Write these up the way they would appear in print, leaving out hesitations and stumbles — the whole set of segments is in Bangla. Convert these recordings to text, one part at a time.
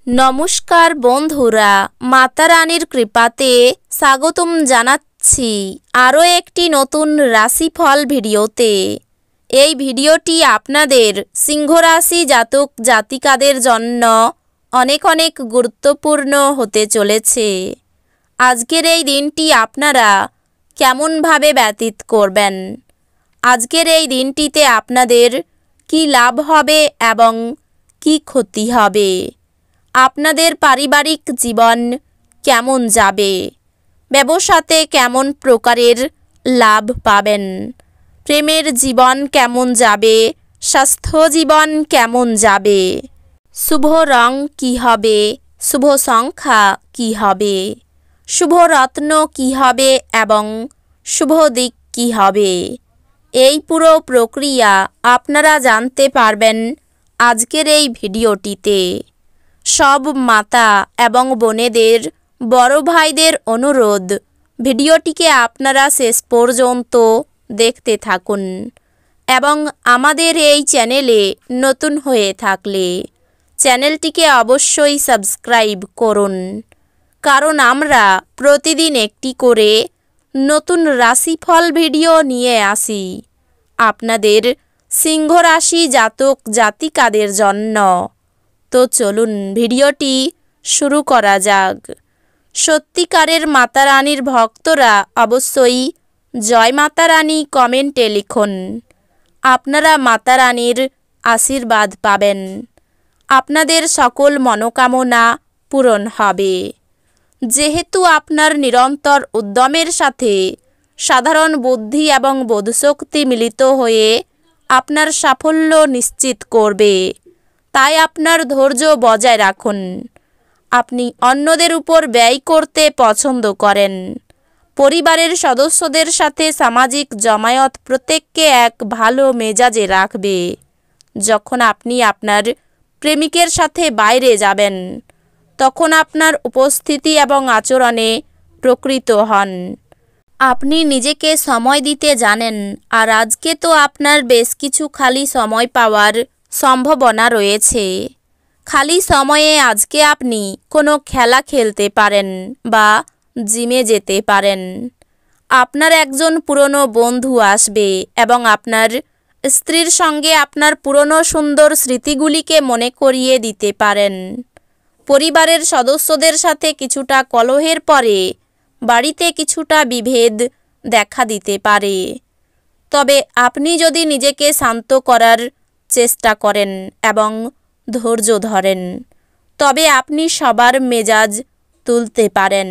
নমস্কার বন্ধুরা, মাতা রানীর কৃপাতে স্বাগতম জানাচ্ছি আরও একটি নতুন রাশিফল ভিডিওতে। এই ভিডিওটি আপনাদের সিংহ রাশি জাতক জাতিকাদের জন্য অনেক অনেক গুরুত্বপূর্ণ হতে চলেছে। আজকের এই দিনটি আপনারা কেমনভাবে ব্যতীত করবেন, আজকের এই দিনটিতে আপনাদের কি লাভ হবে এবং কি ক্ষতি হবে, আপনাদের পারিবারিক জীবন কেমন যাবে, ব্যবসাতে কেমন প্রকারের লাভ পাবেন, প্রেমের জীবন কেমন যাবে, স্বাস্থ্য জীবন কেমন যাবে, শুভ রং কি হবে, শুভ সংখ্যা কি হবে, শুভ রত্ন কি হবে এবং শুভ দিক কি হবে, এই পুরো প্রক্রিয়া আপনারা জানতে পারবেন আজকের এই ভিডিওটিতে। সব মাতা এবং বোনেদের, বড় ভাইদের অনুরোধ, ভিডিওটিকে আপনারা শেষ পর্যন্ত দেখতে থাকুন এবং আমাদের এই চ্যানেলে নতুন হয়ে থাকলে চ্যানেলটিকে অবশ্যই সাবস্ক্রাইব করুন, কারণ আমরা প্রতিদিন একটি করে নতুন রাশিফল ভিডিও নিয়ে আসি আপনাদের সিংহ রাশি জাতক জাতিকাদের জন্য। তো চলুন ভিডিওটি শুরু করা যাক। সত্যিকারের মাতা রানীর ভক্তরা অবশ্যই জয় মাতা রানী কমেন্টে লিখুন। আপনারা মাতা রানীর আশীর্বাদ পাবেন, আপনাদের সকল মনোকামনা পূরণ হবে। যেহেতু আপনার নিরন্তর উদ্যমের সাথে সাধারণ বুদ্ধি এবং বোধশক্তি মিলিত হয়ে আপনার সাফল্য নিশ্চিত করবে, তাই আপনার ধৈর্য বজায় রাখুন। আপনি অন্যদের উপর ব্যয় করতে পছন্দ করেন। পরিবারের সদস্যদের সাথে সামাজিক জমায়েত প্রত্যেককে এক ভালো মেজাজে রাখবে। যখন আপনি আপনার প্রেমিকের সাথে বাইরে যাবেন, তখন আপনার উপস্থিতি এবং আচরণে প্রকৃত হন। আপনি নিজেকে সময় দিতে জানেন, আর আজকে তো আপনার বেশ কিছু খালি সময় পাওয়ার সম্ভাবনা রয়েছে। খালি সময়ে আজকে আপনি কোনো খেলা খেলতে পারেন বা জিমে যেতে পারেন। আপনার একজন পুরনো বন্ধু আসবে এবং আপনার স্ত্রীর সঙ্গে আপনার পুরনো সুন্দর স্মৃতিগুলিকে মনে করিয়ে দিতে পারেন। পরিবারের সদস্যদের সাথে কিছুটা কলহের পরে বাড়িতে কিছুটা বিভেদ দেখা দিতে পারে। তবে আপনি যদি নিজেকে শান্ত করার চেষ্টা করেন এবং ধৈর্য ধরেন, তবে আপনি সবার মেজাজ তুলতে পারেন।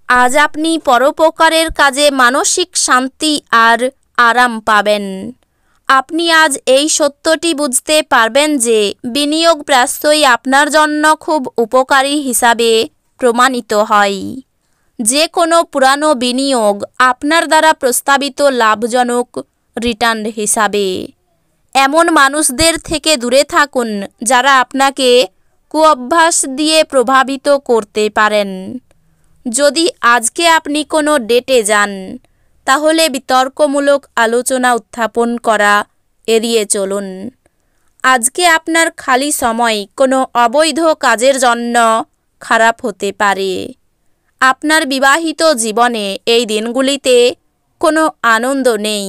আজ আপনি পরোপকারের কাজে মানসিক শান্তি আর আরাম পাবেন। আপনি আজ এই সত্যটি বুঝতে পারবেন যে বিনিয়োগ প্রায়শই আপনার জন্য খুব উপকারী হিসাবে প্রমাণিত হয়। যে কোনো পুরানো বিনিয়োগ আপনার দ্বারা প্রস্তাবিত লাভজনক রিটার্ন হিসাবে। এমন মানুষদের থেকে দূরে থাকুন যারা আপনাকে কুঅভ্যাস দিয়ে প্রভাবিত করতে পারেন। যদি আজকে আপনি কোনো ডেটে যান, তাহলে বিতর্কমূলক আলোচনা উত্থাপন করা এড়িয়ে চলুন। আজকে আপনার খালি সময় কোনো অবৈধ কাজের জন্য খারাপ হতে পারে। আপনার বিবাহিত জীবনে এই দিনগুলিতে কোনো আনন্দ নেই।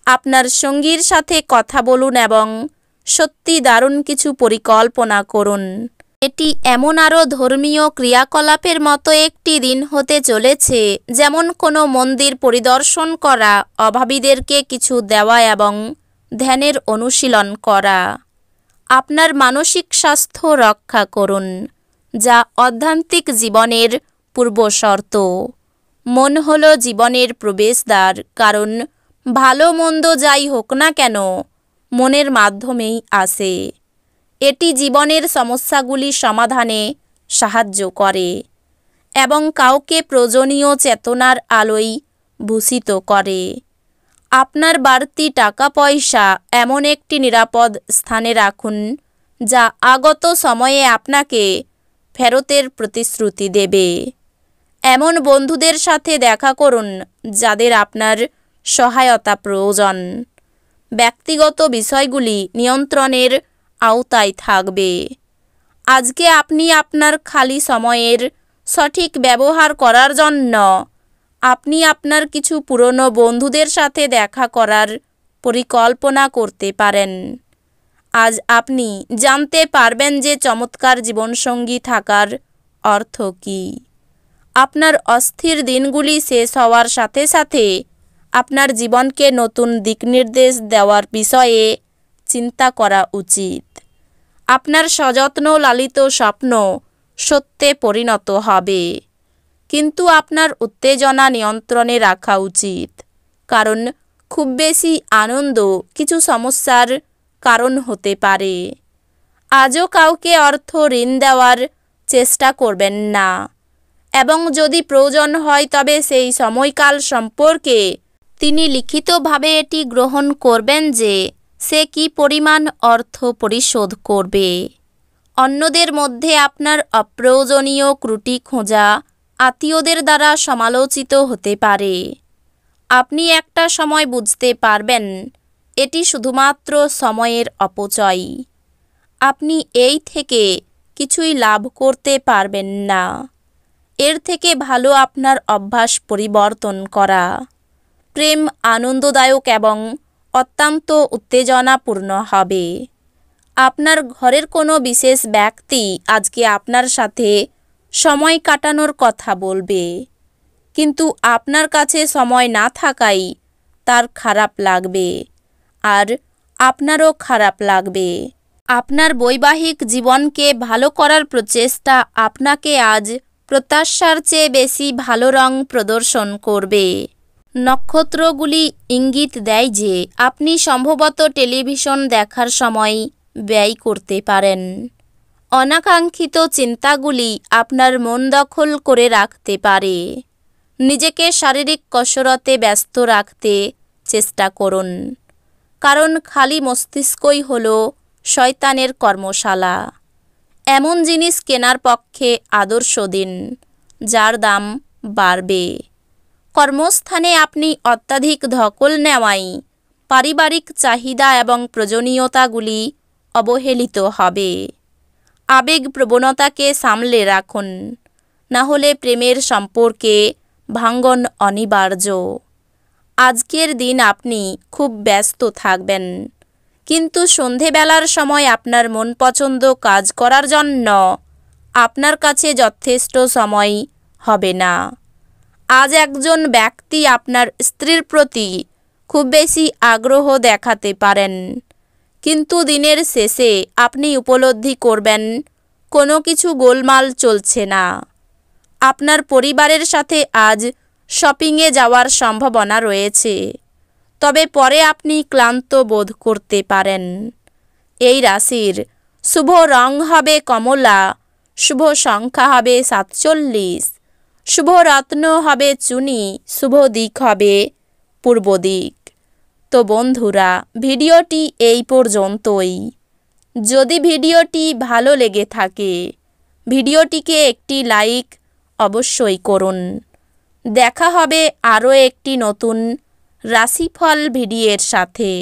আপনার সঙ্গীর সাথে কথা বলুন এবং সত্যি দারুণ কিছু পরিকল্পনা করুন। এটি এমন আরও ধর্মীয় ক্রিয়াকলাপের মতো একটি দিন হতে চলেছে, যেমন কোনো মন্দির পরিদর্শন করা, অভাবীদেরকে কিছু দেওয়া এবং ধ্যানের অনুশীলন করা। আপনার মানসিক স্বাস্থ্য রক্ষা করুন, যা আধ্যাত্মিক জীবনের পূর্বশর্ত। মন হলো জীবনের প্রবেশদ্বার, কারণ ভালো মন্দ যাই হোক না কেন মনের মাধ্যমেই আসে। এটি জীবনের সমস্যাগুলি সমাধানে সাহায্য করে এবং কাউকে প্রয়োজনীয় চেতনার আলোয় ভূষিত করে। আপনার বাড়তি টাকা পয়সা এমন একটি নিরাপদ স্থানে রাখুন যা আগত সময়ে আপনাকে ফেরতের প্রতিশ্রুতি দেবে। এমন বন্ধুদের সাথে দেখা করুন যাদের আপনার সহায়তা প্রয়োজন। ব্যক্তিগত বিষয়গুলি নিয়ন্ত্রণের আওতায় থাকবে। আজকে আপনি আপনার খালি সময়ের সঠিক ব্যবহার করার জন্য আপনি আপনার কিছু পুরনো বন্ধুদের সাথে দেখা করার পরিকল্পনা করতে পারেন। আজ আপনি জানতে পারবেন যে চমৎকার জীবনসঙ্গী থাকার অর্থ কী। আপনার অস্থির দিনগুলি শেষ হওয়ার সাথে সাথে আপনার জীবনকে নতুন দিকনির্দেশ দেওয়ার বিষয়ে চিন্তা করা উচিত। আপনার সযত্ন লালিত স্বপ্ন সত্যে পরিণত হবে, কিন্তু আপনার উত্তেজনা নিয়ন্ত্রণে রাখা উচিত, কারণ খুব বেশি আনন্দ কিছু সমস্যার কারণ হতে পারে। আজও কাউকে অর্থ ঋণ দেওয়ার চেষ্টা করবেন না, এবং যদি প্রয়োজন হয় তবে সেই সময়কাল সম্পর্কে তিনি লিখিতভাবে এটি গ্রহণ করবেন যে সে কী পরিমাণ অর্থ পরিশোধ করবে। অন্যদের মধ্যে আপনার অপ্রয়োজনীয় ত্রুটি খোঁজা আত্মীয়দের দ্বারা সমালোচিত হতে পারে। আপনি একটা সময় বুঝতে পারবেন এটি শুধুমাত্র সময়ের অপচয়। আপনি এই থেকে কিছুই লাভ করতে পারবেন না। এর থেকে ভালো আপনার অভ্যাস পরিবর্তন করা। প্রেম আনন্দদায়ক এবং অত্যন্ত উত্তেজনাপূর্ণ হবে। আপনার ঘরের কোনো বিশেষ ব্যক্তি আজকে আপনার সাথে সময় কাটানোর কথা বলবে, কিন্তু আপনার কাছে সময় না থাকায় তার খারাপ লাগবে, আর আপনারও খারাপ লাগবে। আপনার বৈবাহিক জীবনকে ভালো করার প্রচেষ্টা আপনাকে আজ প্রত্যাশার চেয়ে বেশি ভালো রং প্রদর্শন করবে। নক্ষত্রগুলি ইঙ্গিত দেয় যে আপনি সম্ভবত টেলিভিশন দেখার সময় ব্যয় করতে পারেন। অনাকাঙ্ক্ষিত চিন্তাগুলি আপনার মন দখল করে রাখতে পারে। নিজেকে শারীরিক কসরতে ব্যস্ত রাখতে চেষ্টা করুন, কারণ খালি মস্তিষ্কই হল শয়তানের কর্মশালা। এমন জিনিস কেনার পক্ষে আদর্শ দিন যার দাম বাড়বে। কর্মস্থানে আপনি অত্যাধিক ধকল নেওয়ায় পারিবারিক চাহিদা এবং প্রয়োজনীয়তাগুলি অবহেলিত হবে। আবেগপ্রবণতাকে সামলে রাখুন, না হলে প্রেমের সম্পর্কে ভাঙ্গন অনিবার্য। আজকের দিন আপনি খুব ব্যস্ত থাকবেন, কিন্তু সন্ধেবেলার সময় আপনার মন পছন্দ কাজ করার জন্য আপনার কাছে যথেষ্ট সময় হবে না। আজ একজন ব্যক্তি আপনার স্ত্রীর প্রতি খুব বেশি আগ্রহ দেখাতে পারেন, কিন্তু দিনের শেষে আপনি উপলব্ধি করবেন কোনো কিছু গোলমাল চলছে না। আপনার পরিবারের সাথে আজ শপিংয়ে যাওয়ার সম্ভাবনা রয়েছে, তবে পরে আপনি ক্লান্ত বোধ করতে পারেন। এই রাশির শুভ রং হবে কমলা, শুভ সংখ্যা হবে 47, শুভ রত্ন হবে চুনি, শুভ দিক হবে পূর্ব দিক। তো বন্ধুরা, ভিডিওটি এই পর্যন্তই। যদি ভিডিওটি ভালো লেগে থাকে ভিডিওটিকে একটি লাইক অবশ্যই করুন। দেখা হবে আরও একটি নতুন রাশিফল ভিডিওর সাথে।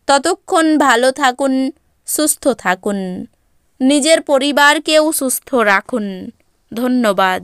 ততক্ষণ ভালো থাকুন, সুস্থ থাকুন, নিজের পরিবারকেও সুস্থ রাখুন। ধন্যবাদ।